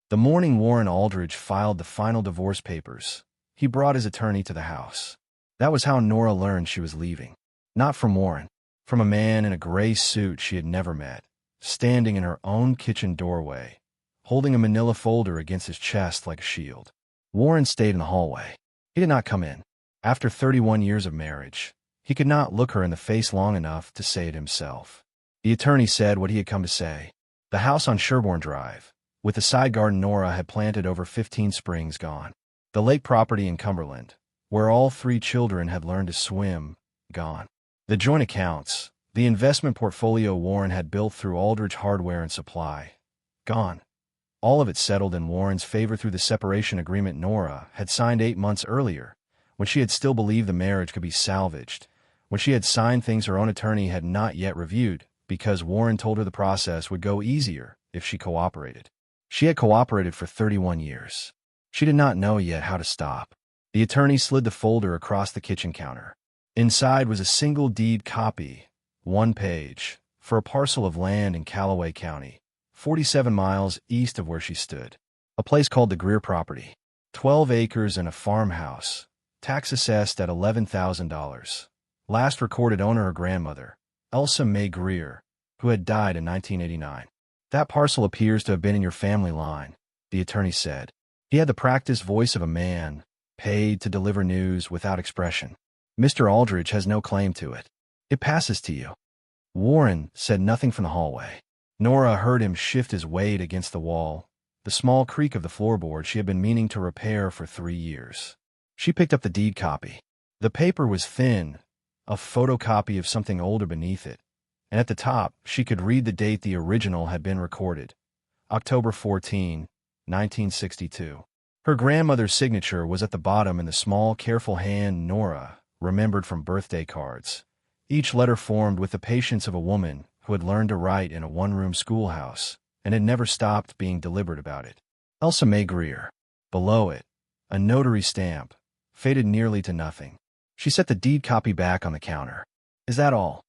The morning Warren Aldridge filed the final divorce papers, he brought his attorney to the house. That was how Nora learned she was leaving. Not from Warren. From a man in a gray suit she had never met, standing in her own kitchen doorway, holding a manila folder against his chest like a shield. Warren stayed in the hallway. He did not come in. After 31 years of marriage, he could not look her in the face long enough to say it himself. The attorney said what he had come to say. The house on Sherborne Drive, with the side garden Nora had planted over 15 springs, gone. The lake property in Cumberland, where all 3 children had learned to swim, gone. The joint accounts, the investment portfolio Warren had built through Aldridge Hardware and Supply, gone. All of it settled in Warren's favor through the separation agreement Nora had signed 8 months earlier, when she had still believed the marriage could be salvaged, when she had signed things her own attorney had not yet reviewed, because Warren told her the process would go easier if she cooperated. She had cooperated for 31 years. She did not know yet how to stop. The attorney slid the folder across the kitchen counter. Inside was a single deed copy, 1 page, for a parcel of land in Calloway County, 47 miles east of where she stood. A place called the Greer property. 12 acres and a farmhouse, tax assessed at $11,000. Last recorded owner her grandmother, Elsa Mae Greer, who had died in 1989. That parcel appears to have been in your family line, the attorney said. He had the practiced voice of a man, paid to deliver news without expression. Mr. Aldridge has no claim to it. It passes to you. Warren said nothing from the hallway. Nora heard him shift his weight against the wall, the small creak of the floorboard she had been meaning to repair for 3 years. She picked up the deed copy. The paper was thin, a photocopy of something older beneath it, and at the top she could read the date the original had been recorded, October 14, 1962. Her grandmother's signature was at the bottom in the small, careful hand Nora remembered from birthday cards, each letter formed with the patience of a woman who had learned to write in a one-room schoolhouse and had never stopped being deliberate about it. Elsa Mae Greer. Below it, a notary stamp, faded nearly to nothing. She set the deed copy back on the counter. Is that all?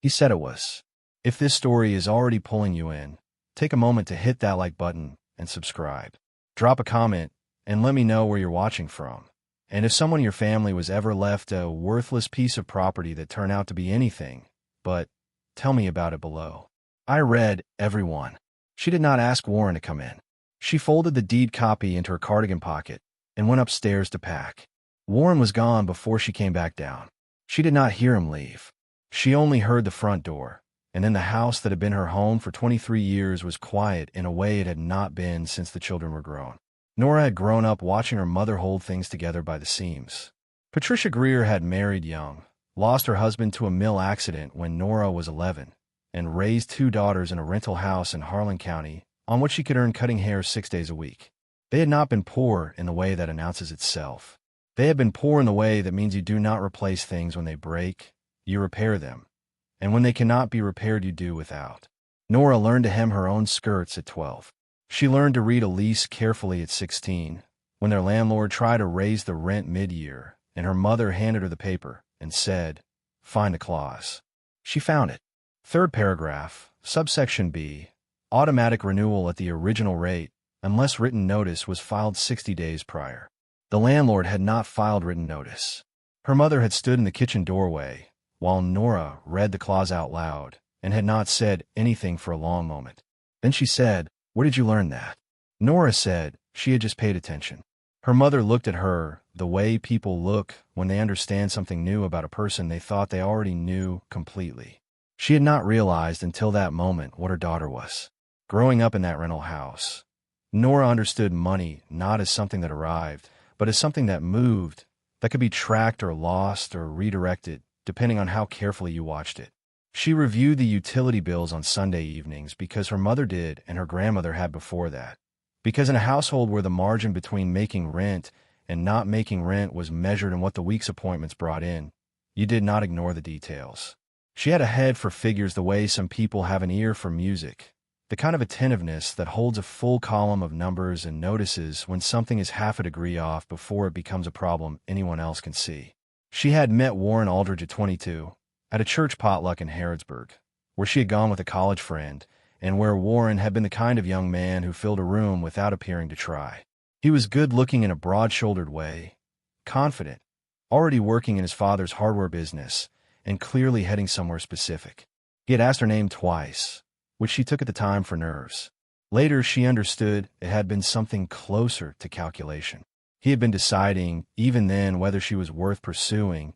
He said it was. If this story is already pulling you in, take a moment to hit that like button and subscribe. Drop a comment and let me know where you're watching from. And if someone in your family was ever left a worthless piece of property that turned out to be anything, but tell me about it below. I read every one. She did not ask Warren to come in. She folded the deed copy into her cardigan pocket and went upstairs to pack. Warren was gone before she came back down. She did not hear him leave. She only heard the front door, and then the house that had been her home for 23 years was quiet in a way it had not been since the children were grown. Nora had grown up watching her mother hold things together by the seams. Patricia Greer had married young, lost her husband to a mill accident when Nora was 11, and raised 2 daughters in a rental house in Harlan County on which she could earn cutting hair 6 days a week. They had not been poor in the way that announces itself. They had been poor in the way that means you do not replace things when they break, you repair them, and when they cannot be repaired you do without. Nora learned to hem her own skirts at 12. She learned to read a lease carefully at 16, when their landlord tried to raise the rent mid-year, and her mother handed her the paper and said, "Find the clause." She found it. 3rd paragraph, subsection B, automatic renewal at the original rate, unless written notice was filed 60 days prior. The landlord had not filed written notice. Her mother had stood in the kitchen doorway, while Nora read the clause out loud, and had not said anything for a long moment. Then she said, "Where did you learn that?" Nora said she had just paid attention. Her mother looked at her the way people look when they understand something new about a person they thought they already knew completely. She had not realized until that moment what her daughter was. Growing up in that rental house, Nora understood money not as something that arrived, but as something that moved, that could be tracked or lost or redirected, depending on how carefully you watched it. She reviewed the utility bills on Sunday evenings because her mother did and her grandmother had before that. Because in a household where the margin between making rent and not making rent was measured in what the week's appointments brought in, you did not ignore the details. She had a head for figures the way some people have an ear for music, the kind of attentiveness that holds a full column of numbers and notices when something is half a degree off before it becomes a problem anyone else can see. She had met Warren Aldridge at 22, at a church potluck in Harrodsburg, where she had gone with a college friend, and where Warren had been the kind of young man who filled a room without appearing to try. He was good-looking in a broad-shouldered way, confident, already working in his father's hardware business, and clearly heading somewhere specific. He had asked her name twice, which she took at the time for nerves. Later, she understood it had been something closer to calculation. He had been deciding, even then, whether she was worth pursuing,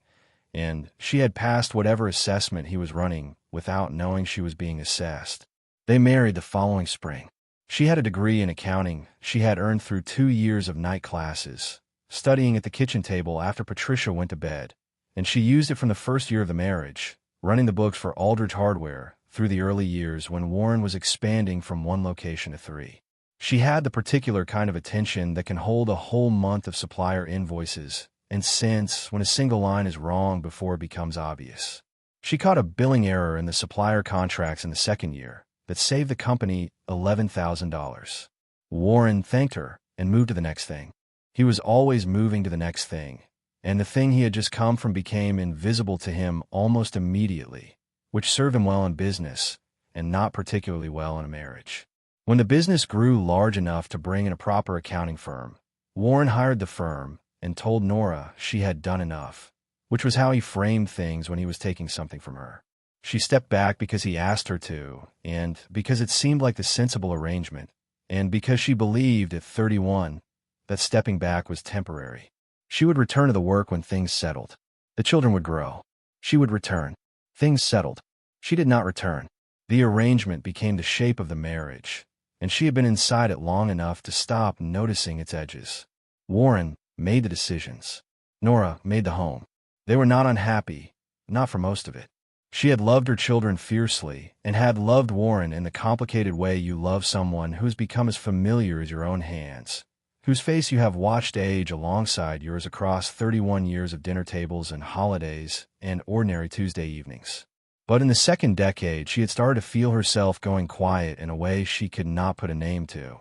and she had passed whatever assessment he was running without knowing she was being assessed. They married the following spring. She had a degree in accounting she had earned through 2 years of night classes, studying at the kitchen table after Patricia went to bed, and she used it from the first year of the marriage, running the books for Aldridge Hardware through the early years when Warren was expanding from 1 location to 3. She had the particular kind of attention that can hold a whole month of supplier invoices and sense when a single line is wrong before it becomes obvious. She caught a billing error in the supplier contracts in the 2nd year that saved the company $11,000. Warren thanked her and moved to the next thing. He was always moving to the next thing, and the thing he had just come from became invisible to him almost immediately, which served him well in business and not particularly well in a marriage. When the business grew large enough to bring in a proper accounting firm, Warren hired the firm and told Nora she had done enough, which was how he framed things when he was taking something from her. She stepped back because he asked her to, and because it seemed like the sensible arrangement, and because she believed at 31 that stepping back was temporary. She would return to the work when things settled. The children would grow. She would return. Things settled. She did not return. The arrangement became the shape of the marriage, and she had been inside it long enough to stop noticing its edges. Warren made the decisions. Nora made the home. They were not unhappy, not for most of it. She had loved her children fiercely and had loved Warren in the complicated way you love someone who has become as familiar as your own hands, whose face you have watched age alongside yours across 31 years of dinner tables and holidays and ordinary Tuesday evenings. But in the 2nd decade, she had started to feel herself going quiet in a way she could not put a name to.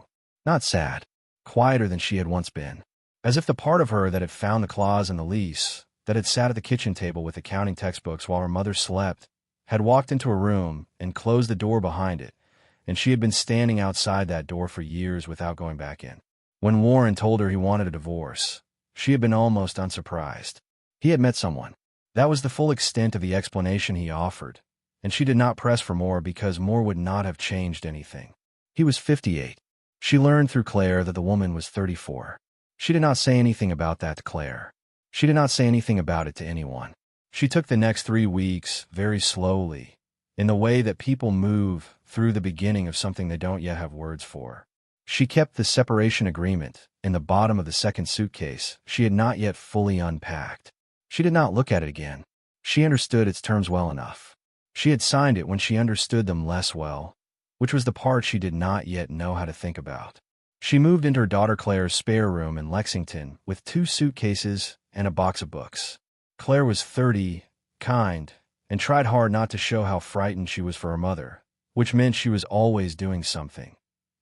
Not sad, quieter than she had once been. As if the part of her that had found the clause in the lease, that had sat at the kitchen table with accounting textbooks while her mother slept, had walked into a room and closed the door behind it, and she had been standing outside that door for years without going back in. When Warren told her he wanted a divorce, she had been almost unsurprised. He had met someone. That was the full extent of the explanation he offered, and she did not press for more because more would not have changed anything. He was 58. She learned through Claire that the woman was 34. She did not say anything about that to Claire. She did not say anything about it to anyone. She took the next 3 weeks very slowly, in the way that people move through the beginning of something they don't yet have words for. She kept the separation agreement in the bottom of the 2nd suitcase she had not yet fully unpacked. She did not look at it again. She understood its terms well enough. She had signed it when she understood them less well, which was the part she did not yet know how to think about. She moved into her daughter Claire's spare room in Lexington with 2 suitcases and a box of books. Claire was 30, kind, and tried hard not to show how frightened she was for her mother, which meant she was always doing something.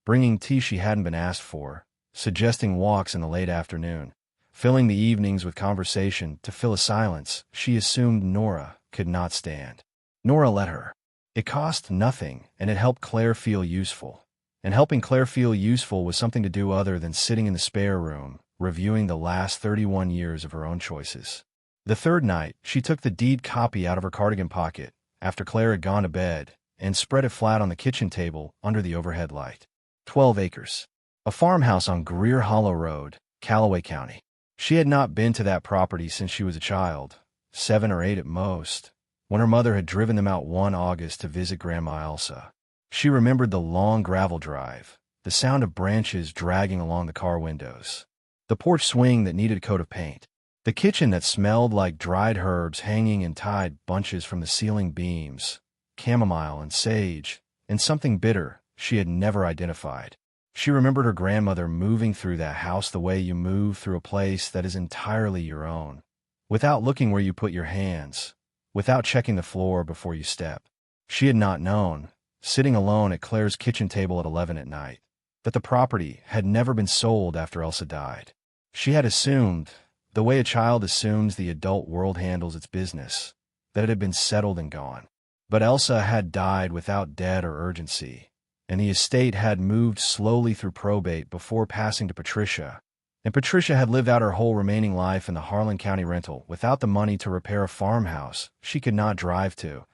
Bringing tea she hadn't been asked for, suggesting walks in the late afternoon, filling the evenings with conversation to fill a silence she assumed Nora could not stand. Nora let her. It cost nothing, and it helped Claire feel useful. And helping Claire feel useful was something to do other than sitting in the spare room, reviewing the last 31 years of her own choices. The 3rd night, she took the deed copy out of her cardigan pocket after Claire had gone to bed and spread it flat on the kitchen table under the overhead light. 12 acres. A farmhouse on Greer Hollow Road, Calloway County. She had not been to that property since she was a child, 7 or 8 at most, when her mother had driven them out one August to visit Grandma Elsa. She remembered the long gravel drive, the sound of branches dragging along the car windows, the porch swing that needed a coat of paint, the kitchen that smelled like dried herbs hanging in tied bunches from the ceiling beams, chamomile and sage, and something bitter she had never identified. She remembered her grandmother moving through that house the way you move through a place that is entirely your own, without looking where you put your hands, without checking the floor before you step. She had not known, sitting alone at Claire's kitchen table at 11 at night, that the property had never been sold after Elsa died. She had assumed, the way a child assumes the adult world handles its business, that it had been settled and gone. But Elsa had died without debt or urgency, and the estate had moved slowly through probate before passing to Patricia. And Patricia had lived out her whole remaining life in the Harlan County rental without the money to repair a farmhouse she could not drive to,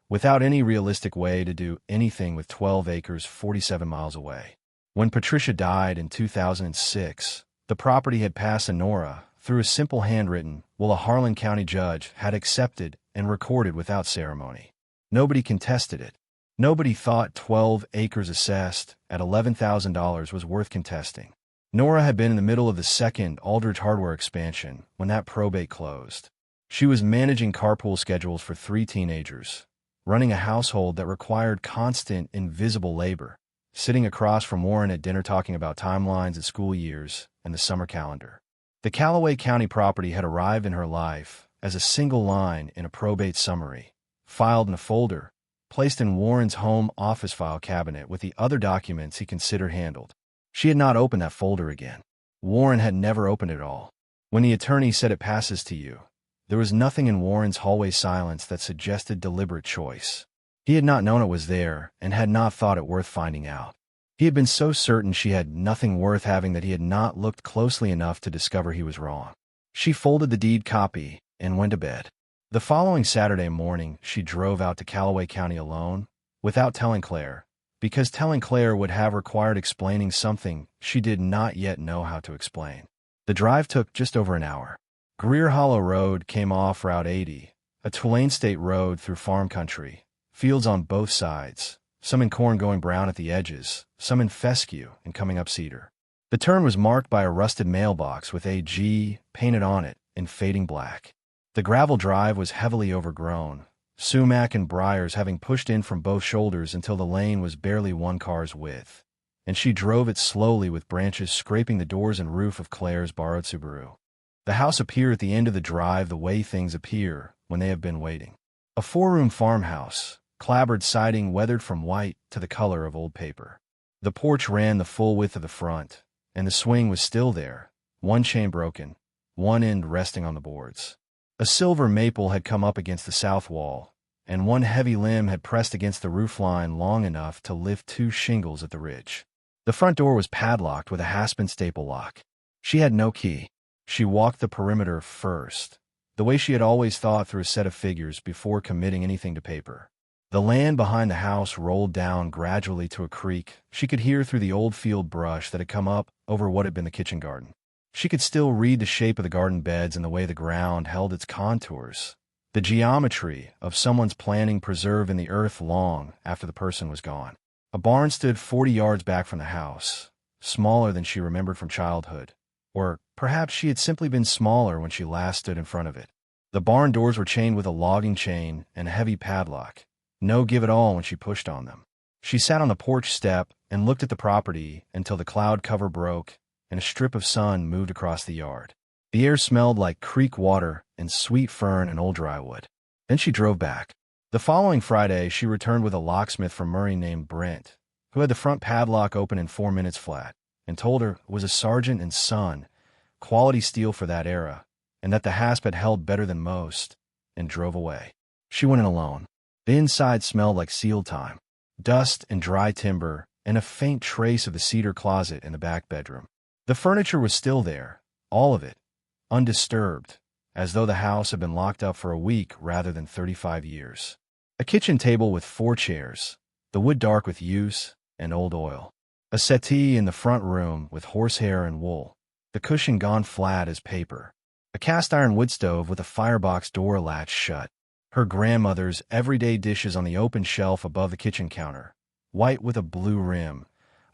without any realistic way to do anything with 12 acres 47 miles away. When Patricia died in 2006, the property had passed to Nora through a simple handwritten will a Harlan County judge had accepted and recorded without ceremony. Nobody contested it. Nobody thought 12 acres assessed at $11,000 was worth contesting. Nora had been in the middle of the second Aldridge hardware expansion when that probate closed. She was managing carpool schedules for 3 teenagers, running a household that required constant, invisible labor, sitting across from Warren at dinner talking about timelines and school years and the summer calendar. The Calloway County property had arrived in her life as a single line in a probate summary, filed in a folder, placed in Warren's home office file cabinet with the other documents he considered handled. She had not opened that folder again. Warren had never opened it all. When the attorney said it passes to you, there was nothing in Warren's hallway silence that suggested deliberate choice. He had not known it was there and had not thought it worth finding out. He had been so certain she had nothing worth having that he had not looked closely enough to discover he was wrong. She folded the deed copy and went to bed. The following Saturday morning, she drove out to Calloway County alone, without telling Claire, because telling Claire would have required explaining something she did not yet know how to explain. The drive took just over an hour. Greer Hollow Road came off Route 80, a Tulane State road through farm country, fields on both sides, some in corn going brown at the edges, some in fescue and coming up Cedar. The turn was marked by a rusted mailbox with AG painted on it in fading black. The gravel drive was heavily overgrown, sumac and briars having pushed in from both shoulders until the lane was barely 1 car's width, and she drove it slowly with branches scraping the doors and roof of Claire's borrowed Subaru. The house appeared at the end of the drive the way things appear when they have been waiting. A 4-room farmhouse, clapboard siding weathered from white to the color of old paper. The porch ran the full width of the front, and the swing was still there, one chain broken, one end resting on the boards. A silver maple had come up against the south wall, and one heavy limb had pressed against the roofline long enough to lift 2 shingles at the ridge. The front door was padlocked with a hasp staple lock. She had no key. She walked the perimeter first, the way she had always thought through a set of figures before committing anything to paper. The land behind the house rolled down gradually to a creek she could hear through the old field brush that had come up over what had been the kitchen garden. She could still read the shape of the garden beds and the way the ground held its contours, the geometry of someone's planning preserved in the earth long after the person was gone. A barn stood 40 yards back from the house, smaller than she remembered from childhood, or perhaps she had simply been smaller when she last stood in front of it. The barn doors were chained with a logging chain and a heavy padlock, no give at all when she pushed on them. She sat on the porch step and looked at the property until the cloud cover broke and a strip of sun moved across the yard. The air smelled like creek water and sweet fern and old drywood. Then she drove back. The following Friday, she returned with a locksmith from Murray named Brent, who had the front padlock open in 4 minutes flat, and told her it was a Sargent and Son, quality steel for that era, and that the hasp had held better than most, and drove away. She went in alone. The inside smelled like seal time, dust and dry timber, and a faint trace of the cedar closet in the back bedroom. The furniture was still there, all of it, undisturbed, as though the house had been locked up for a week rather than 35 years. A kitchen table with 4 chairs, the wood dark with use and old oil. A settee in the front room with horsehair and wool, the cushion gone flat as paper. A cast-iron wood stove with a firebox door latch shut. Her grandmother's everyday dishes on the open shelf above the kitchen counter, white with a blue rim,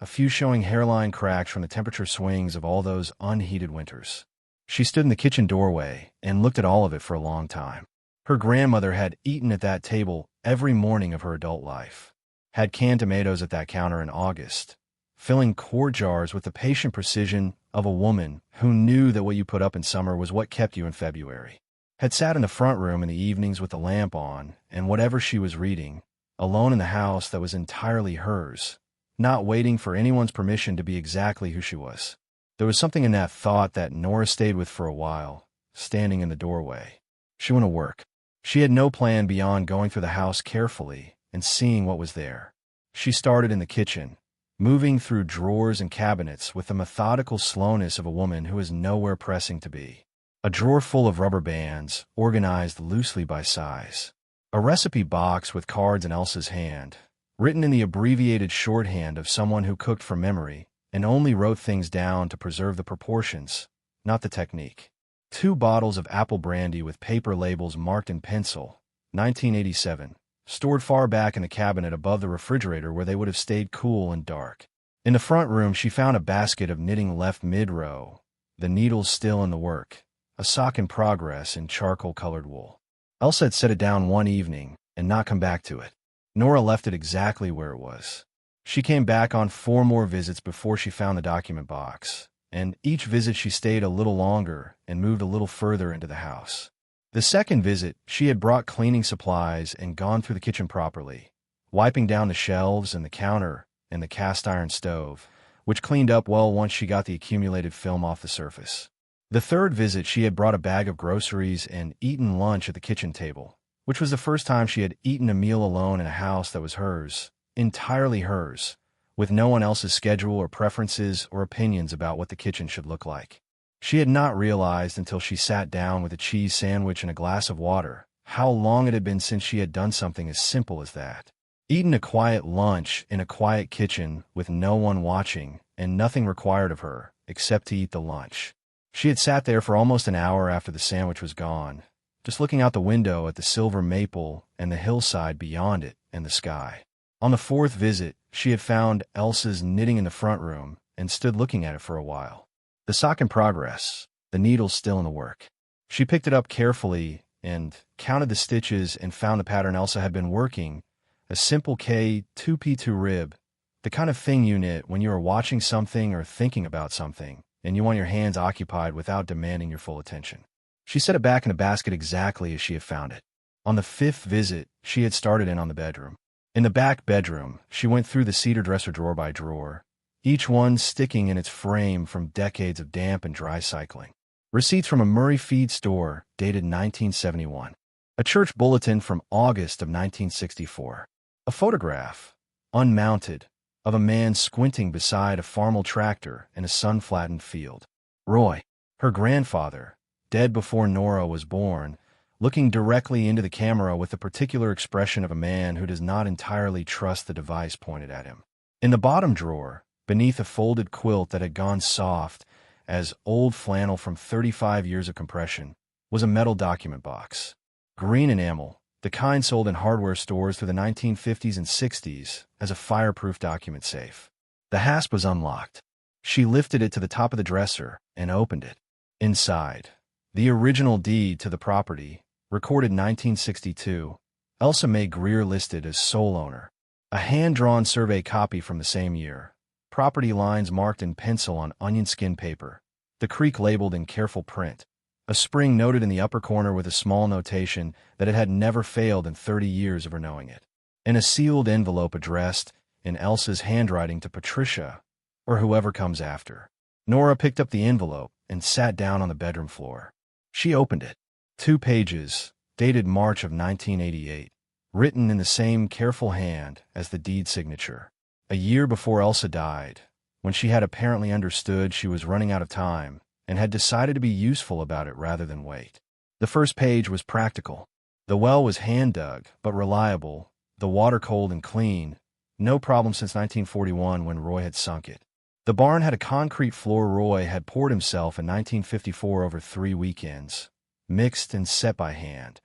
a few showing hairline cracks from the temperature swings of all those unheated winters. She stood in the kitchen doorway and looked at all of it for a long time. Her grandmother had eaten at that table every morning of her adult life, had canned tomatoes at that counter in August, filling quart jars with the patient precision of a woman who knew that what you put up in summer was what kept you in February, had sat in the front room in the evenings with the lamp on and whatever she was reading, alone in the house that was entirely hers, not waiting for anyone's permission to be exactly who she was. There was something in that thought that Nora stayed with for a while, standing in the doorway. She went to work. She had no plan beyond going through the house carefully and seeing what was there. She started in the kitchen, moving through drawers and cabinets with the methodical slowness of a woman who is nowhere pressing to be. A drawer full of rubber bands, organized loosely by size. A recipe box with cards in Elsa's hand, written in the abbreviated shorthand of someone who cooked from memory and only wrote things down to preserve the proportions, not the technique. 2 bottles of apple brandy with paper labels marked in pencil, 1987, stored far back in the cabinet above the refrigerator where they would have stayed cool and dark. In the front room, she found a basket of knitting left mid-row, the needles still in the work, a sock in progress in charcoal-colored wool. Elsa had set it down one evening and not come back to it. Nora left it exactly where it was. She came back on 4 more visits before she found the document box, and each visit she stayed a little longer and moved a little further into the house. The second visit, she had brought cleaning supplies and gone through the kitchen properly, wiping down the shelves and the counter and the cast-iron stove, which cleaned up well once she got the accumulated film off the surface. The third visit, she had brought a bag of groceries and eaten lunch at the kitchen table, which was the first time she had eaten a meal alone in a house that was hers, entirely hers, with no one else's schedule or preferences or opinions about what the kitchen should look like. She had not realized until she sat down with a cheese sandwich and a glass of water how long it had been since she had done something as simple as that. Eaten a quiet lunch in a quiet kitchen with no one watching and nothing required of her except to eat the lunch. She had sat there for almost an hour after the sandwich was gone, just looking out the window at the silver maple and the hillside beyond it and the sky. On the 4th visit, she had found Elsa's knitting in the front room and stood looking at it for a while. The sock in progress, the needles still in the work. She picked it up carefully and counted the stitches and found the pattern Elsa had been working, a simple K2P2 rib, the kind of thing you knit when you are watching something or thinking about something, and you want your hands occupied without demanding your full attention. She set it back in the basket exactly as she had found it. On the 5th visit, she had started in on the bedroom. In the back bedroom, she went through the cedar dresser drawer by drawer, each one sticking in its frame from decades of damp and dry cycling. Receipts from a Murray feed store, dated 1971. A church bulletin from August of 1964. A photograph, unmounted, of a man squinting beside a Farmhouse tractor in a sun-flattened field. Roy, her grandfather, dead before Nora was born, looking directly into the camera with the particular expression of a man who does not entirely trust the device pointed at him. In the bottom drawer, beneath a folded quilt that had gone soft as old flannel from 35 years of compression, was a metal document box. Green enamel, the kind sold in hardware stores through the 1950s and 60s as a fireproof document safe. The hasp was unlocked. She lifted it to the top of the dresser and opened it. Inside, the original deed to the property, recorded 1962, Elsa Mae Greer listed as sole owner. A hand-drawn survey copy from the same year. Property lines marked in pencil on onion skin paper. The creek labeled in careful print. A spring noted in the upper corner with a small notation that it had never failed in 30 years of her knowing it. And a sealed envelope addressed, in Elsa's handwriting, to Patricia, or whoever comes after. Nora picked up the envelope and sat down on the bedroom floor. She opened it. 2 pages, dated March of 1988, written in the same careful hand as the deed signature. A year before Elsa died, when she had apparently understood she was running out of time and had decided to be useful about it rather than wait. The first page was practical. The well was hand-dug, but reliable, the water cold and clean, no problem since 1941 when Roy had sunk it. The barn had a concrete floor Roy had poured himself in 1954 over 3 weekends, mixed and set by hand,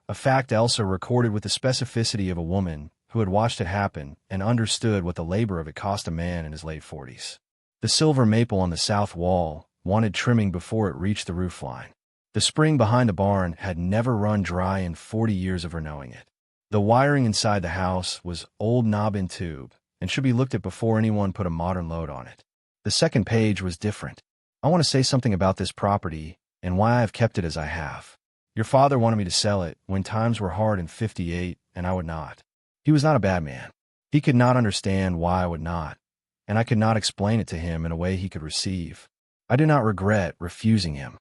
a fact Elsa recorded with the specificity of a woman who had watched it happen and understood what the labor of it cost a man in his late 40s. The silver maple on the south wall wanted trimming before it reached the roofline. The spring behind the barn had never run dry in 40 years of her knowing it. The wiring inside the house was old knob and tube and should be looked at before anyone put a modern load on it. The second page was different. I want to say something about this property and why I have kept it as I have. Your father wanted me to sell it when times were hard in '58 and I would not. He was not a bad man. He could not understand why I would not, and I could not explain it to him in a way he could receive. I do not regret refusing him.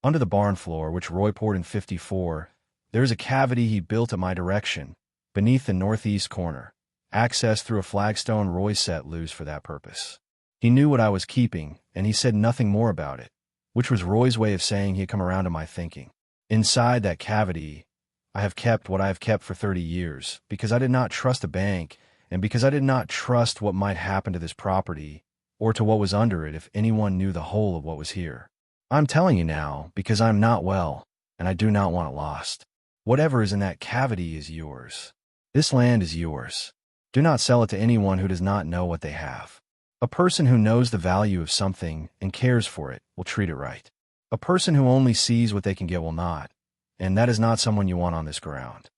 Under the barn floor, which Roy poured in '54, there is a cavity he built at my direction, beneath the northeast corner, access through a Flagstone Roy set loose for that purpose. He knew what I was keeping, and he said nothing more about it, which was Roy's way of saying he had come around to my thinking. Inside that cavity, I have kept what I have kept for 30 years, because I did not trust a bank, and because I did not trust what might happen to this property, or to what was under it if anyone knew the whole of what was here. I'm telling you now, because I'm not well, and I do not want it lost. Whatever is in that cavity is yours. This land is yours. Do not sell it to anyone who does not know what they have. A person who knows the value of something and cares for it will treat it right. A person who only sees what they can get will not, and that is not someone you want on this ground.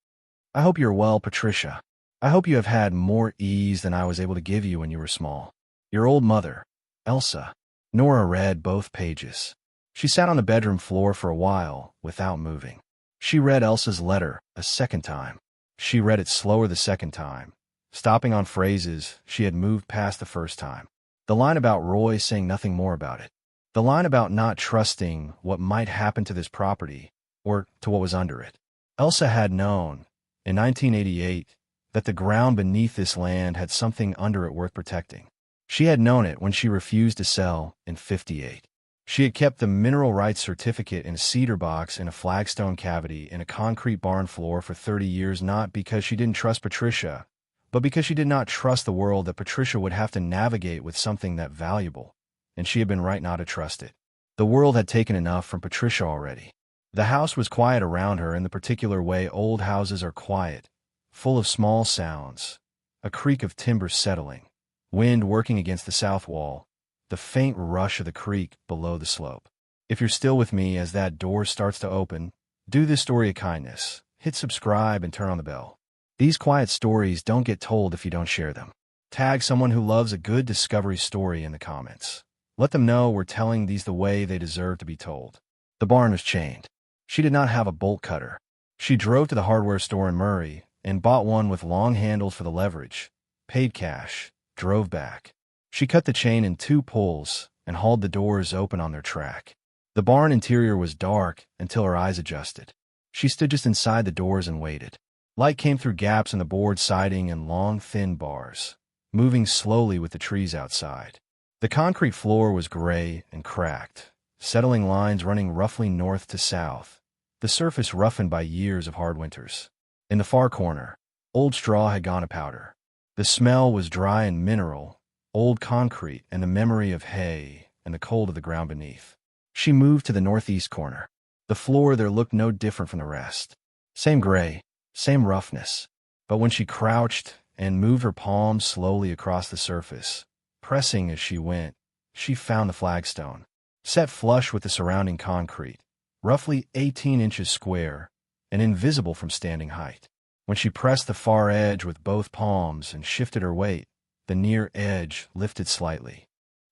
I hope you're well, Patricia. I hope you have had more ease than I was able to give you when you were small. Your old mother, Elsa. Nora read both pages. She sat on the bedroom floor for a while without moving. She read Elsa's letter a second time. She read it slower the second time, stopping on phrases she had moved past the first time. The line about Roy saying nothing more about it. The line about not trusting what might happen to this property, or to what was under it. Elsa had known, in 1988, that the ground beneath this land had something under it worth protecting. She had known it when she refused to sell in '58. She had kept the mineral rights certificate in a cedar box in a flagstone cavity in a concrete barn floor for 30 years, not because she didn't trust Patricia, but because she did not trust the world that Patricia would have to navigate with something that valuable, and she had been right not to trust it. The world had taken enough from Patricia already. The house was quiet around her in the particular way old houses are quiet, full of small sounds, a creak of timber settling, wind working against the south wall, the faint rush of the creek below the slope. If you're still with me as that door starts to open, do this story a kindness. Hit subscribe and turn on the bell. These quiet stories don't get told if you don't share them. Tag someone who loves a good discovery story in the comments. Let them know we're telling these the way they deserve to be told. The barn was chained. She did not have a bolt cutter. She drove to the hardware store in Murray and bought one with long handles for the leverage, paid cash, drove back. She cut the chain in 2 pulls and hauled the doors open on their track. The barn interior was dark until her eyes adjusted. She stood just inside the doors and waited. Light came through gaps in the board siding and long, thin bars, moving slowly with the trees outside. The concrete floor was gray and cracked, settling lines running roughly north to south, the surface roughened by years of hard winters. In the far corner, old straw had gone to powder. The smell was dry and mineral, old concrete and the memory of hay and the cold of the ground beneath. She moved to the northeast corner. The floor there looked no different from the rest. Same gray, same roughness. But when she crouched and moved her palms slowly across the surface, pressing as she went, she found the flagstone, set flush with the surrounding concrete, roughly 18 inches square and invisible from standing height. When she pressed the far edge with both palms and shifted her weight, the near edge lifted slightly.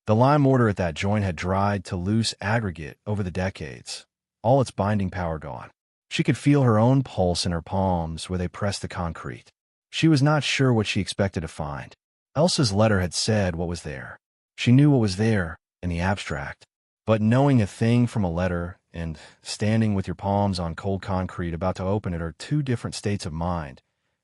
The lime mortar at that joint had dried to loose aggregate over the decades, all its binding power gone. She could feel her own pulse in her palms where they pressed the concrete. She was not sure what she expected to find. Elsa's letter had said what was there. She knew what was there in the abstract. But knowing a thing from a letter and standing with your palms on cold concrete about to open it are 2 different states of mind,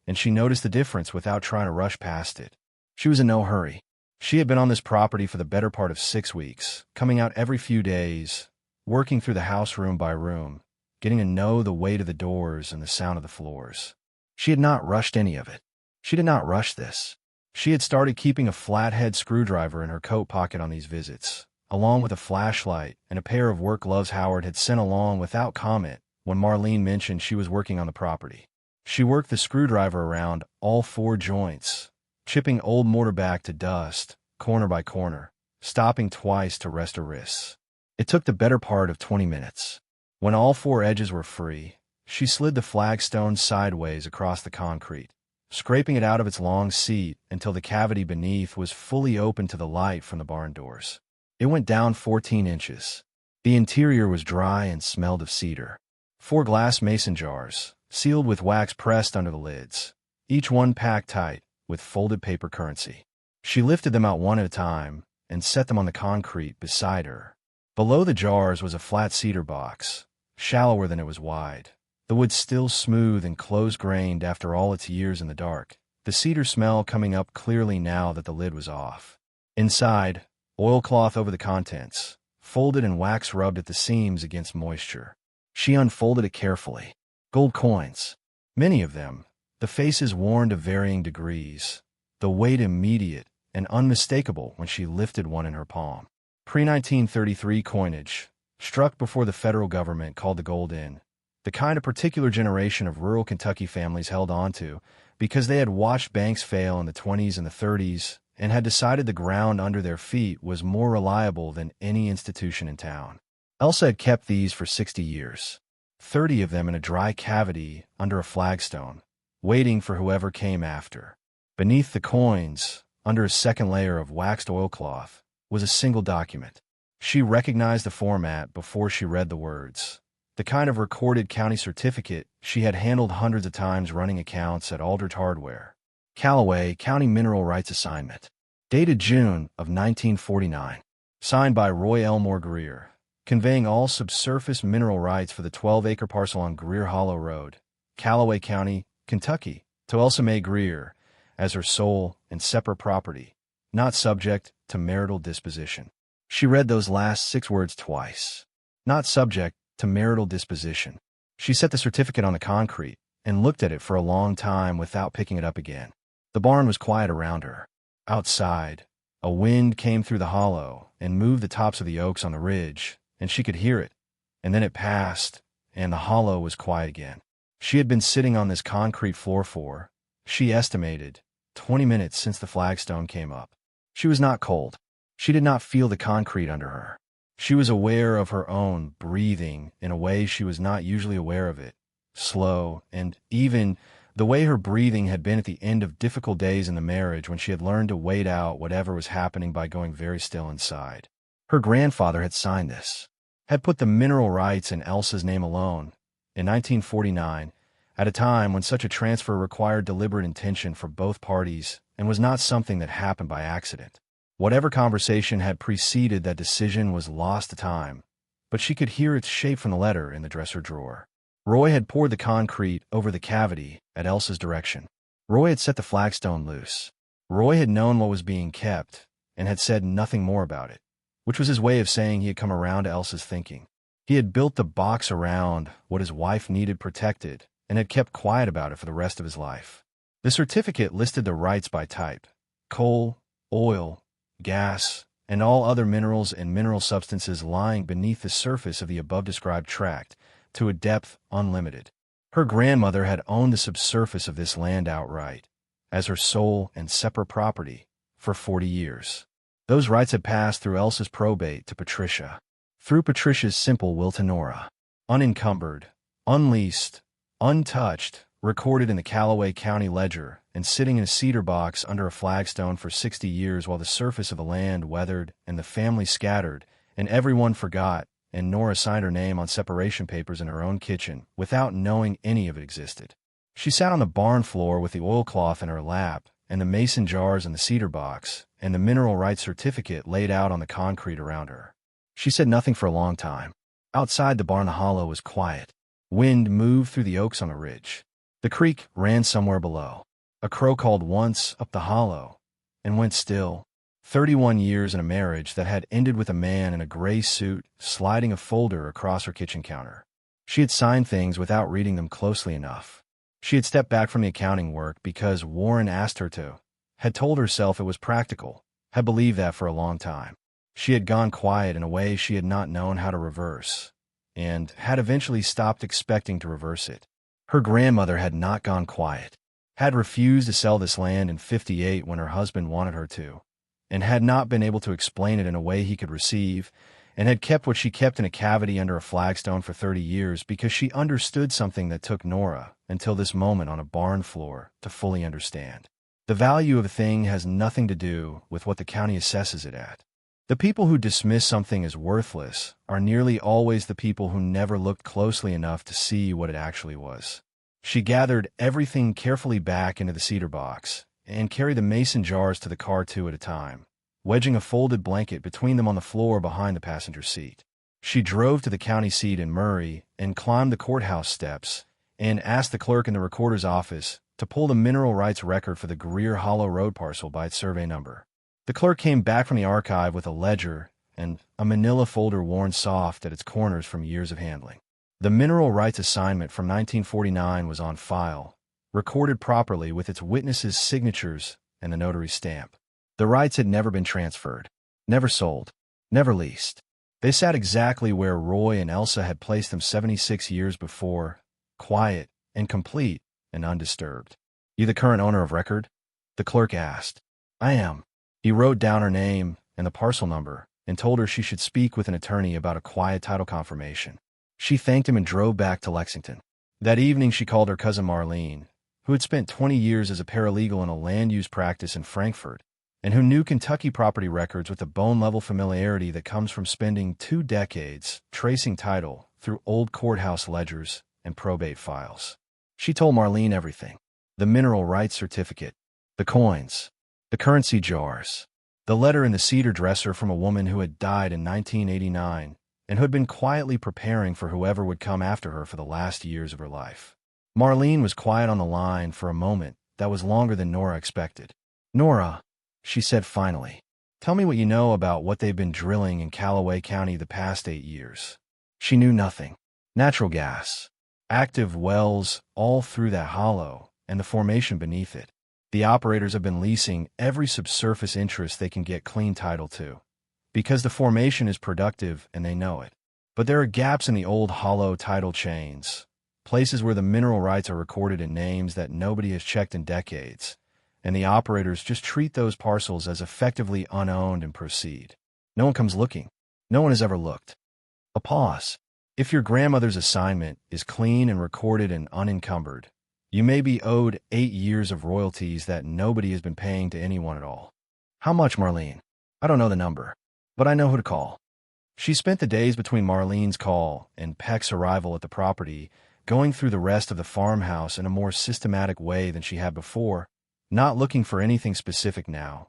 and she noticed the difference without trying to rush past it. She was in no hurry. She had been on this property for the better part of 6 weeks, coming out every few days, working through the house room by room, getting to know the weight of the doors and the sound of the floors. She had not rushed any of it. She did not rush this. She had started keeping a flathead screwdriver in her coat pocket on these visits, along with a flashlight and a pair of work gloves Howard had sent along without comment when Marlene mentioned she was working on the property. She worked the screwdriver around all 4 joints, chipping old mortar back to dust, corner by corner, stopping twice to rest her wrists. It took the better part of 20 minutes. When all 4 edges were free, she slid the flagstone sideways across the concrete, scraping it out of its long seat until the cavity beneath was fully open to the light from the barn doors. It went down 14 inches. The interior was dry and smelled of cedar. 4 glass mason jars, sealed with wax pressed under the lids, each one packed tight with folded paper currency. She lifted them out one at a time and set them on the concrete beside her. Below the jars was a flat cedar box, shallower than it was wide, the wood still smooth and close-grained after all its years in the dark, the cedar smell coming up clearly now that the lid was off. Inside, oilcloth over the contents, folded and wax rubbed at the seams against moisture. She unfolded it carefully. Gold coins. Many of them, the faces worn to varying degrees, the weight immediate and unmistakable when she lifted one in her palm. Pre-1933 coinage, struck before the federal government called the gold in, the kind a particular generation of rural Kentucky families held on to because they had watched banks fail in the 20s and the 30s and had decided the ground under their feet was more reliable than any institution in town. Elsa had kept these for 60 years, 30 of them in a dry cavity under a flagstone, waiting for whoever came after. Beneath the coins, under a second layer of waxed oilcloth, was a single document. She recognized the format before she read the words. The kind of recorded county certificate she had handled hundreds of times running accounts at Aldridge Hardware. Calloway County Mineral Rights Assignment. Dated June of 1949. Signed by Roy Elmore Greer. Conveying all subsurface mineral rights for the 12-acre parcel on Greer Hollow Road, Calloway County, Kentucky, to Elsa Mae Greer as her sole and separate property, not subject to marital disposition. She read those last 6 words twice. Not subject to marital disposition. She set the certificate on the concrete and looked at it for a long time without picking it up again. The barn was quiet around her. Outside, a wind came through the hollow and moved the tops of the oaks on the ridge, and she could hear it. And then it passed, and the hollow was quiet again. She had been sitting on this concrete floor for, she estimated, 20 minutes since the flagstone came up. She was not cold. She did not feel the concrete under her. She was aware of her own breathing in a way she was not usually aware of it, slow, and even the way her breathing had been at the end of difficult days in the marriage when she had learned to wait out whatever was happening by going very still inside. Her grandfather had signed this, had put the mineral rights in Elsa's name alone, in 1949, at a time when such a transfer required deliberate intention for both parties and was not something that happened by accident. Whatever conversation had preceded that decision was lost to time, but she could hear its shape from the letter in the dresser drawer. Roy had poured the concrete over the cavity at Elsa's direction. Roy had set the flagstone loose. Roy had known what was being kept and had said nothing more about it, which was his way of saying he had come around to Elsa's thinking. He had built the box around what his wife needed protected and had kept quiet about it for the rest of his life. The certificate listed the rights by type: coal, oil, gas, and all other minerals and mineral substances lying beneath the surface of the above-described tract, to a depth unlimited. Her grandmother had owned the subsurface of this land outright, as her sole and separate property, for 40 years. Those rights had passed through Elsa's probate to Patricia, through Patricia's simple will to Nora, unencumbered, unleased, untouched, recorded in the Calloway County ledger and sitting in a cedar box under a flagstone for 60 years while the surface of the land weathered and the family scattered and everyone forgot, and Nora signed her name on separation papers in her own kitchen without knowing any of it existed. She sat on the barn floor with the oilcloth in her lap and the mason jars in the cedar box and the mineral rights certificate laid out on the concrete around her. She said nothing for a long time. Outside the barn, the hollow was quiet. Wind moved through the oaks on the ridge. The creek ran somewhere below. A crow called once up the hollow and went still. 31 years in a marriage that had ended with a man in a gray suit sliding a folder across her kitchen counter. She had signed things without reading them closely enough. She had stepped back from the accounting work because Warren asked her to, had told herself it was practical, had believed that for a long time. She had gone quiet in a way she had not known how to reverse, and had eventually stopped expecting to reverse it. Her grandmother had not gone quiet, had refused to sell this land in '58 when her husband wanted her to, and had not been able to explain it in a way he could receive, and had kept what she kept in a cavity under a flagstone for 30 years because she understood something that took Nora, until this moment on a barn floor, to fully understand. The value of a thing has nothing to do with what the county assesses it at. The people who dismiss something as worthless are nearly always the people who never looked closely enough to see what it actually was. She gathered everything carefully back into the cedar box and carried the mason jars to the car 2 at a time, wedging a folded blanket between them on the floor behind the passenger seat. She drove to the county seat in Murray and climbed the courthouse steps and asked the clerk in the recorder's office to pull the mineral rights record for the Greer Hollow Road parcel by its survey number. The clerk came back from the archive with a ledger and a manila folder worn soft at its corners from years of handling. The mineral rights assignment from 1949 was on file, recorded properly with its witnesses' signatures and the notary's stamp. The rights had never been transferred, never sold, never leased. They sat exactly where Roy and Elsa had placed them 76 years before, quiet and complete and undisturbed. "You the current owner of record?" the clerk asked. "I am." He wrote down her name and the parcel number and told her she should speak with an attorney about a quiet title confirmation. She thanked him and drove back to Lexington. That evening she called her cousin Marlene, who had spent 20 years as a paralegal in a land use practice in Frankfort, and who knew Kentucky property records with the bone-level familiarity that comes from spending 2 decades tracing title through old courthouse ledgers and probate files. She told Marlene everything: the mineral rights certificate, the coins, the currency jars, the letter in the cedar dresser from a woman who had died in 1989 and who had been quietly preparing for whoever would come after her for the last years of her life. Marlene was quiet on the line for a moment that was longer than Nora expected. "Nora," she said finally, "tell me what you know about what they've been drilling in Calloway County the past 8 years. She knew nothing. Natural gas, active wells all through that hollow and the formation beneath it. The operators have been leasing every subsurface interest they can get clean title to, because the formation is productive and they know it. But there are gaps in the old hollow title chains, places where the mineral rights are recorded in names that nobody has checked in decades, and the operators just treat those parcels as effectively unowned and proceed. No one comes looking. No one has ever looked." A pause. "If your grandmother's assignment is clean and recorded and unencumbered, you may be owed 8 years of royalties that nobody has been paying to anyone at all." "How much, Marlene?" "I don't know the number, but I know who to call." She spent the days between Marlene's call and Peck's arrival at the property going through the rest of the farmhouse in a more systematic way than she had before, not looking for anything specific now,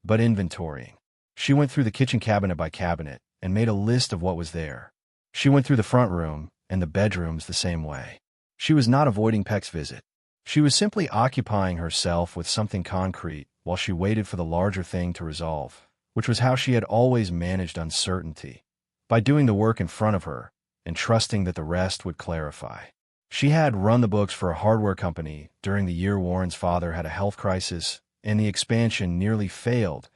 but inventorying. She went through the kitchen cabinet by cabinet and made a list of what was there. She went through the front room and the bedrooms the same way. She was not avoiding Peck's visit. She was simply occupying herself with something concrete while she waited for the larger thing to resolve, which was how she had always managed uncertainty, by doing the work in front of her and trusting that the rest would clarify. She had run the books for a hardware company during the year Warren's father had a health crisis and the expansion nearly failed,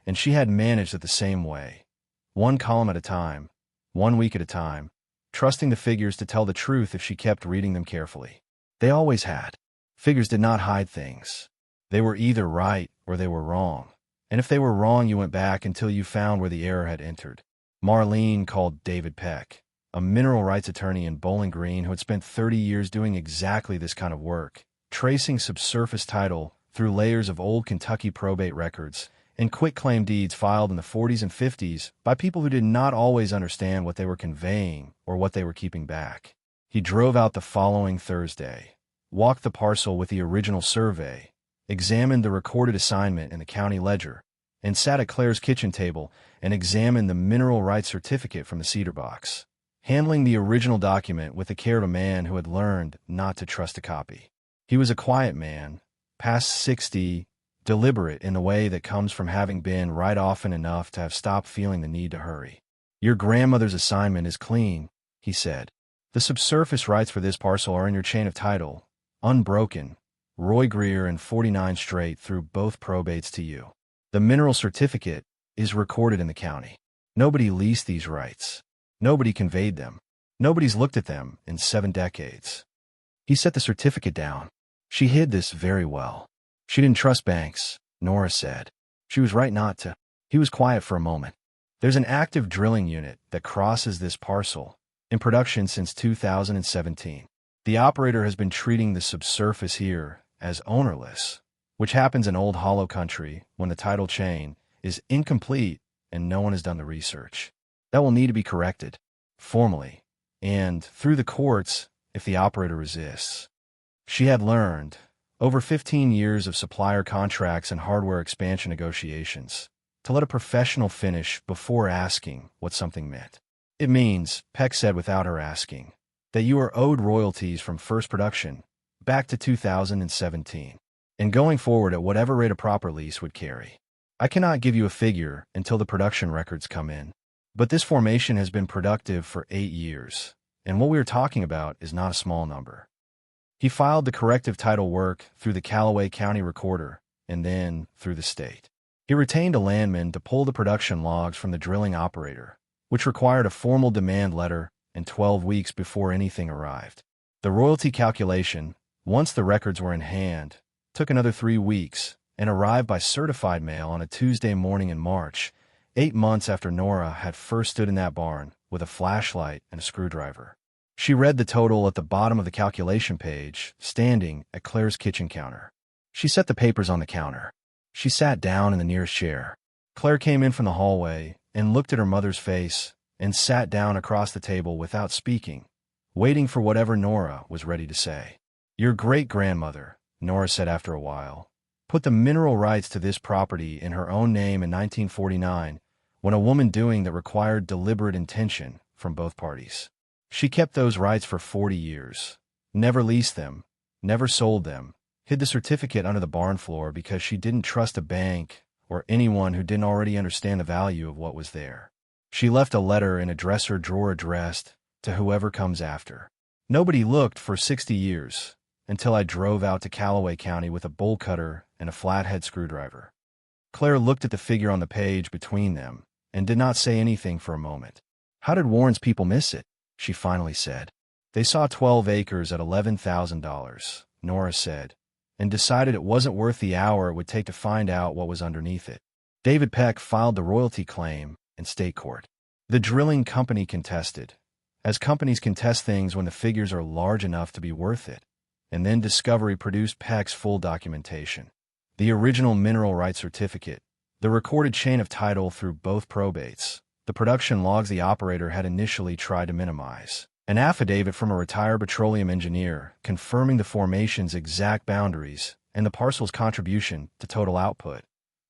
and she had managed it the same way, one column at a time, 1 week at a time, trusting the figures to tell the truth if she kept reading them carefully. They always had. Figures did not hide things. They were either right or they were wrong, and if they were wrong you went back until you found where the error had entered. Marlene called David Peck, a mineral rights attorney in Bowling Green who had spent 30 years doing exactly this kind of work, tracing subsurface title through layers of old Kentucky probate records and quitclaim deeds filed in the 40s and 50s by people who did not always understand what they were conveying or what they were keeping back. He drove out the following Thursday, walked the parcel with the original survey, examined the recorded assignment in the county ledger, and sat at Claire's kitchen table and examined the mineral rights certificate from the cedar box, handling the original document with the care of a man who had learned not to trust a copy. He was a quiet man, past 60, deliberate in the way that comes from having been right often enough to have stopped feeling the need to hurry. "Your grandmother's assignment is clean," he said. "The subsurface rights for this parcel are in your chain of title, unbroken, Roy Greer and 49 straight through both probates to you. The mineral certificate is recorded in the county. Nobody leased these rights. Nobody conveyed them. Nobody's looked at them in 7 decades." He set the certificate down. She hid this very well. She didn't trust banks, Nora said. She was right not to. He was quiet for a moment. "There's an active drilling unit that crosses this parcel, in production since 2017. The operator has been treating the subsurface here as ownerless, which happens in old hollow country when the title chain is incomplete and no one has done the research. That will need to be corrected, formally, and through the courts if the operator resists." She had learned, over 15 years of supplier contracts and hardware expansion negotiations, to let a professional finish before asking what something meant. "It means," Peck said without her asking, "that you are owed royalties from first production, back to 2017, and going forward at whatever rate a proper lease would carry. I cannot give you a figure until the production records come in, but this formation has been productive for 8 years, and what we are talking about is not a small number. He filed the corrective title work through the Calloway County recorder and then through the state. He retained a landman to pull the production logs from the drilling operator, which required a formal demand letter and 12 weeks before anything arrived. The royalty calculation, once the records were in hand, took another 3 weeks and arrived by certified mail on a Tuesday morning in March, 8 months after Nora had first stood in that barn with a flashlight and a screwdriver. She read the total at the bottom of the calculation page, standing at Claire's kitchen counter. She set the papers on the counter. She sat down in the nearest chair. Claire came in from the hallway and looked at her mother's face and sat down across the table without speaking, waiting for whatever Nora was ready to say. "Your great-grandmother," Nora said after a while, "put the mineral rights to this property in her own name in 1949 when a woman doing that required deliberate intention from both parties. She kept those rights for 40 years, never leased them, never sold them, hid the certificate under the barn floor because she didn't trust a bank or anyone who didn't already understand the value of what was there. She left a letter in a dresser drawer addressed to whoever comes after. Nobody looked for 60 years until I drove out to Calloway County with a bolt cutter and a flathead screwdriver." Claire looked at the figure on the page between them and did not say anything for a moment. "How did Warren's people miss it?" she finally said. "They saw 12 acres at $11,000, Nora said, and decided it wasn't worth the hour it would take to find out what was underneath it. David Peck filed the royalty claim in state court. The drilling company contested, as companies contest things when the figures are large enough to be worth it, and then Discovery produced Peck's full documentation. The original mineral rights certificate, the recorded chain of title through both probates, the production logs the operator had initially tried to minimize, an affidavit from a retired petroleum engineer confirming the formation's exact boundaries and the parcel's contribution to total output,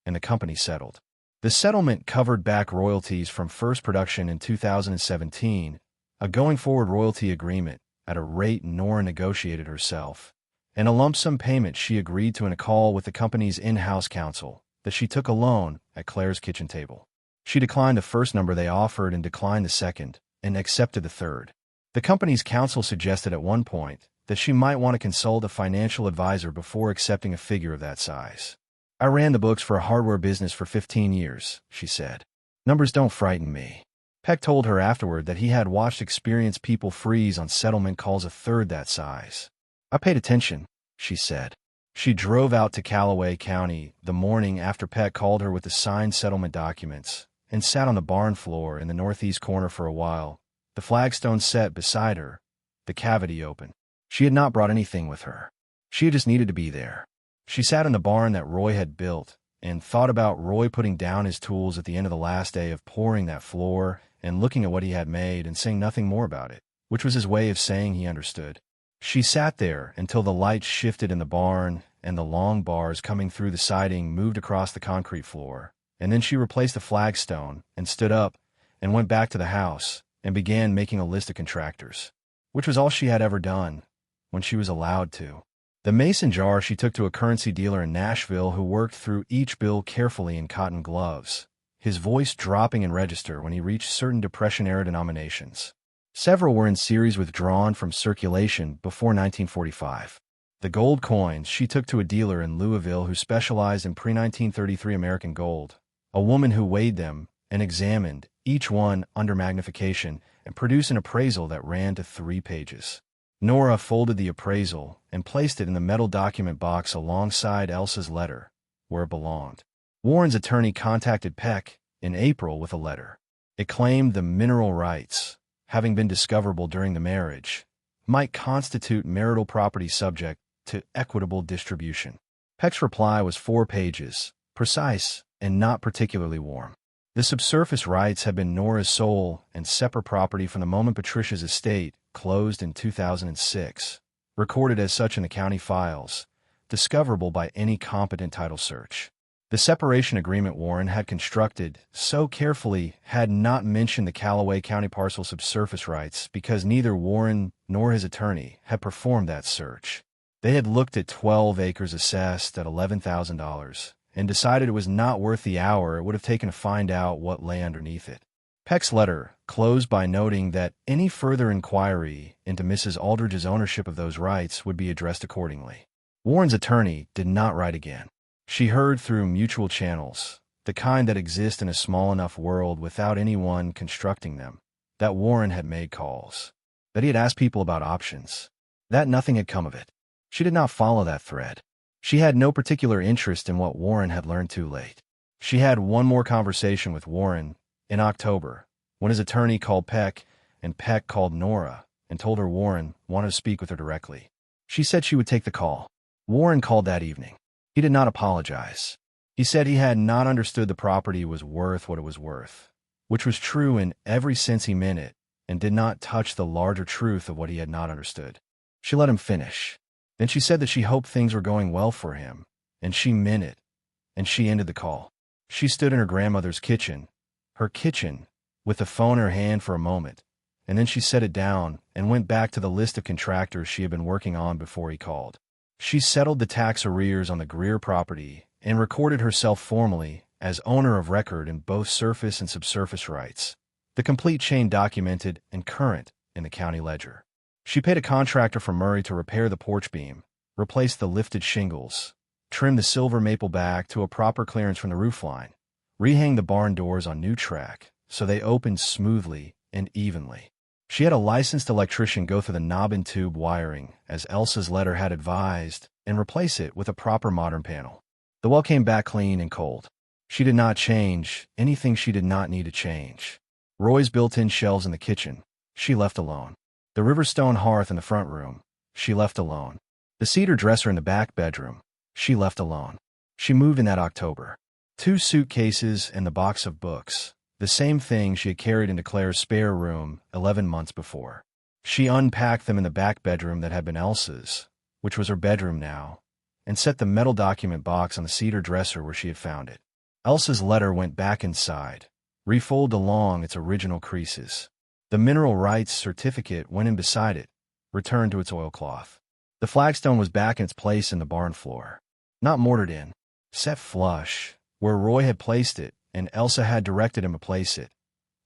and the company settled. The settlement covered back royalties from first production in 2017, a going-forward royalty agreement at a rate Nora negotiated herself, and a lump sum payment she agreed to in a call with the company's in-house counsel that she took alone at Claire's kitchen table. She declined the first number they offered and declined the second, and accepted the third. The company's counsel suggested at one point that she might want to consult a financial advisor before accepting a figure of that size. "I ran the books for a hardware business for 15 years, she said. "Numbers don't frighten me." Peck told her afterward that he had watched experienced people freeze on settlement calls a third that size. "I paid attention," she said. She drove out to Calloway County the morning after Peck called her with the signed settlement documents and sat on the barn floor in the northeast corner for a while, the flagstone set beside her, the cavity open. She had not brought anything with her. She had just needed to be there. She sat in the barn that Roy had built and thought about Roy putting down his tools at the end of the last day of pouring that floor and looking at what he had made and saying nothing more about it, which was his way of saying he understood. She sat there until the lights shifted in the barn and the long bars coming through the siding moved across the concrete floor, and then she replaced the flagstone and stood up and went back to the house and began making a list of contractors, which was all she had ever done when she was allowed to. The mason jar she took to a currency dealer in Nashville who worked through each bill carefully in cotton gloves, his voice dropping in register when he reached certain Depression-era denominations. Several were in series withdrawn from circulation before 1945. The gold coins she took to a dealer in Louisville who specialized in pre-1933 American gold, a woman who weighed them and examined each one under magnification and produced an appraisal that ran to 3 pages. Nora folded the appraisal and placed it in the metal document box alongside Elsa's letter, where it belonged. Warren's attorney contacted Peck in April with a letter. It claimed the mineral rights, having been discoverable during the marriage, might constitute marital property subject to equitable distribution. Peck's reply was 4 pages, precise and not particularly warm. The subsurface rights had been Nora's sole and separate property from the moment Patricia's estate closed in 2006, recorded as such in the county files, discoverable by any competent title search. The separation agreement Warren had constructed so carefully had not mentioned the Calloway County parcel subsurface rights because neither Warren nor his attorney had performed that search. They had looked at 12 acres assessed at $11,000 and decided it was not worth the hour it would have taken to find out what lay underneath it. Peck's letter closed by noting that any further inquiry into Mrs. Aldridge's ownership of those rights would be addressed accordingly. Warren's attorney did not write again. She heard through mutual channels, the kind that exist in a small enough world without anyone constructing them, that Warren had made calls, that he had asked people about options, that nothing had come of it. She did not follow that thread. She had no particular interest in what Warren had learned too late. She had one more conversation with Warren in October, when his attorney called Peck, and Peck called Nora and told her Warren wanted to speak with her directly. She said she would take the call. Warren called that evening. He did not apologize. He said he had not understood the property was worth what it was worth, which was true in every sense he meant it, and did not touch the larger truth of what he had not understood. She let him finish. Then she said that she hoped things were going well for him, and she meant it, and she ended the call. She stood in her grandmother's kitchen, with the phone in her hand for a moment, and then she set it down and went back to the list of contractors she had been working on before he called. She settled the tax arrears on the Greer property and recorded herself formally as owner of record in both surface and subsurface rights, the complete chain documented and current in the county ledger. She paid a contractor from Murray to repair the porch beam, replace the lifted shingles, trim the silver maple back to a proper clearance from the roofline, rehang the barn doors on new track so they opened smoothly and evenly. She had a licensed electrician go through the knob and tube wiring, as Elsa's letter had advised, and replace it with a proper modern panel. The well came back clean and cold. She did not change anything she did not need to change. Roy's built-in shelves in the kitchen, she left alone. The Riverstone hearth in the front room, she left alone. The cedar dresser in the back bedroom, she left alone. She moved in that October. 2 suitcases and the box of books, the same thing she had carried into Claire's spare room 11 months before. She unpacked them in the back bedroom that had been Elsa's, which was her bedroom now, and set the metal document box on the cedar dresser where she had found it. Elsa's letter went back inside, refolded along its original creases. The mineral rights certificate went in beside it, returned to its oilcloth. The flagstone was back in its place in the barn floor, not mortared in, set flush, where Roy had placed it and Elsa had directed him to place it,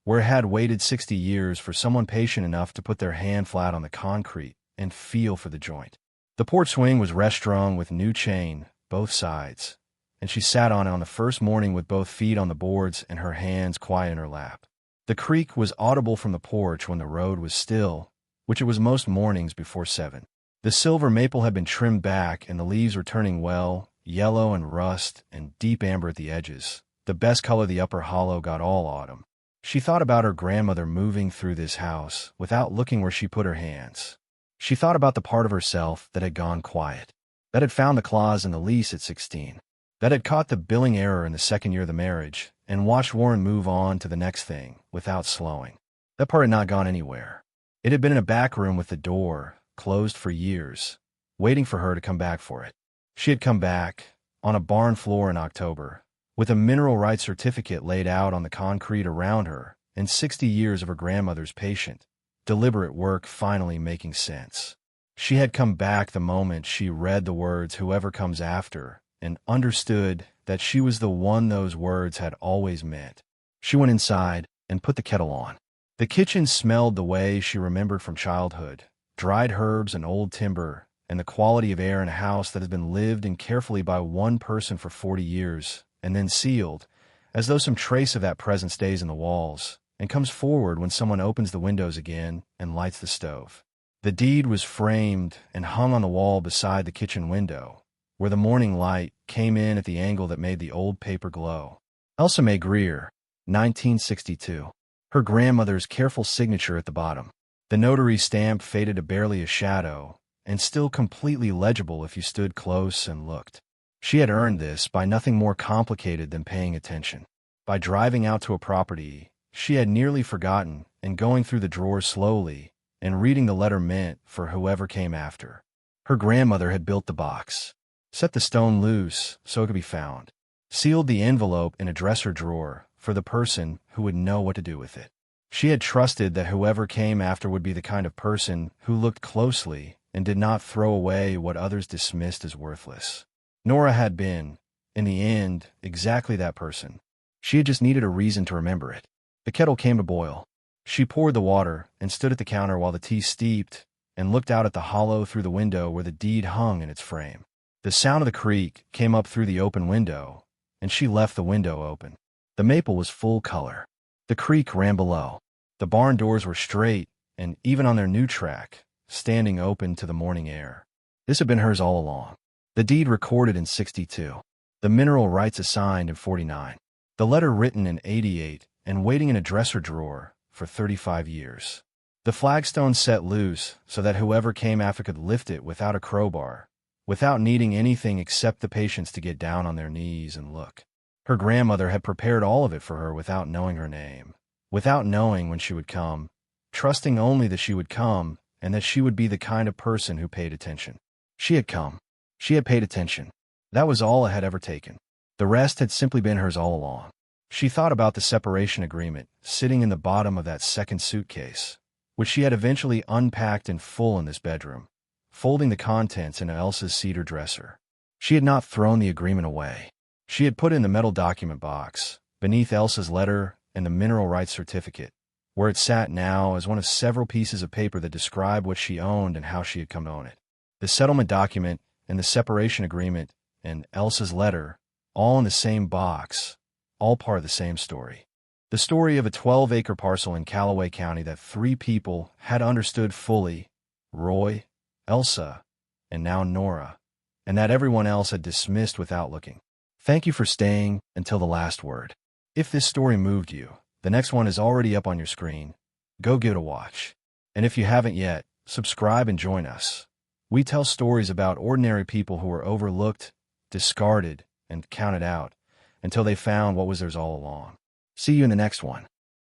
where it had waited 60 years for someone patient enough to put their hand flat on the concrete and feel for the joint. The porch swing was rest-strung with new chain, both sides, and she sat on it on the first morning with both feet on the boards and her hands quiet in her lap. The creak was audible from the porch when the road was still, which it was most mornings before 7. The silver maple had been trimmed back and the leaves were turning well, yellow and rust and deep amber at the edges. The best color the upper hollow got all autumn. She thought about her grandmother moving through this house without looking where she put her hands. She thought about the part of herself that had gone quiet, that had found the clause in the lease at 16, that had caught the billing error in the second year of the marriage and watched Warren move on to the next thing without slowing. That part had not gone anywhere. It had been in a back room with the door closed for years, waiting for her to come back for it. She had come back, on a barn floor in October, with a mineral rights certificate laid out on the concrete around her, and 60 years of her grandmother's patient, deliberate work finally making sense. She had come back the moment she read the words "whoever comes after," and understood that she was the one those words had always meant. She went inside and put the kettle on. The kitchen smelled the way she remembered from childhood, dried herbs and old timber, and the quality of air in a house that has been lived in carefully by one person for 40 years, and then sealed, as though some trace of that presence stays in the walls, and comes forward when someone opens the windows again and lights the stove. The deed was framed and hung on the wall beside the kitchen window, where the morning light came in at the angle that made the old paper glow. Elsa Mae Greer, 1962. Her grandmother's careful signature at the bottom. The notary stamp faded to barely a shadow, and still completely legible if you stood close and looked. She had earned this by nothing more complicated than paying attention. By driving out to a property she had nearly forgotten and going through the drawers slowly and reading the letter meant for whoever came after. Her grandmother had built the box, set the stone loose so it could be found, sealed the envelope in a dresser drawer for the person who would know what to do with it. She had trusted that whoever came after would be the kind of person who looked closely and did not throw away what others dismissed as worthless. Nora had been, in the end, exactly that person. She had just needed a reason to remember it. The kettle came to boil. She poured the water and stood at the counter while the tea steeped and looked out at the hollow through the window where the deed hung in its frame. The sound of the creak came up through the open window, and she left the window open. The maple was full color. The creek ran below. The barn doors were straight, and even on their new track, standing open to the morning air. This had been hers all along. The deed recorded in 62. The mineral rights assigned in 49. The letter written in 88 and waiting in a dresser drawer for 35 years. The flagstone set loose so that whoever came after could lift it without a crowbar, without needing anything except the patience to get down on their knees and look. Her grandmother had prepared all of it for her without knowing her name, without knowing when she would come, trusting only that she would come and that she would be the kind of person who paid attention. She had come. She had paid attention. That was all it had ever taken. The rest had simply been hers all along. She thought about the separation agreement sitting in the bottom of that second suitcase, which she had eventually unpacked in full in this bedroom, folding the contents into Elsa's cedar dresser. She had not thrown the agreement away. She had put it in the metal document box, beneath Elsa's letter and the mineral rights certificate, where it sat now as one of several pieces of paper that described what she owned and how she had come to own it. The settlement document and the separation agreement and Elsa's letter, all in the same box, all part of the same story. The story of a 12-acre parcel in Calloway County that 3 people had understood fully, Roy, Elsa, and now Nora, and that everyone else had dismissed without looking. Thank you for staying until the last word. If this story moved you, the next one is already up on your screen. Go give it a watch. And if you haven't yet, subscribe and join us. We tell stories about ordinary people who were overlooked, discarded, and counted out until they found what was theirs all along. See you in the next one.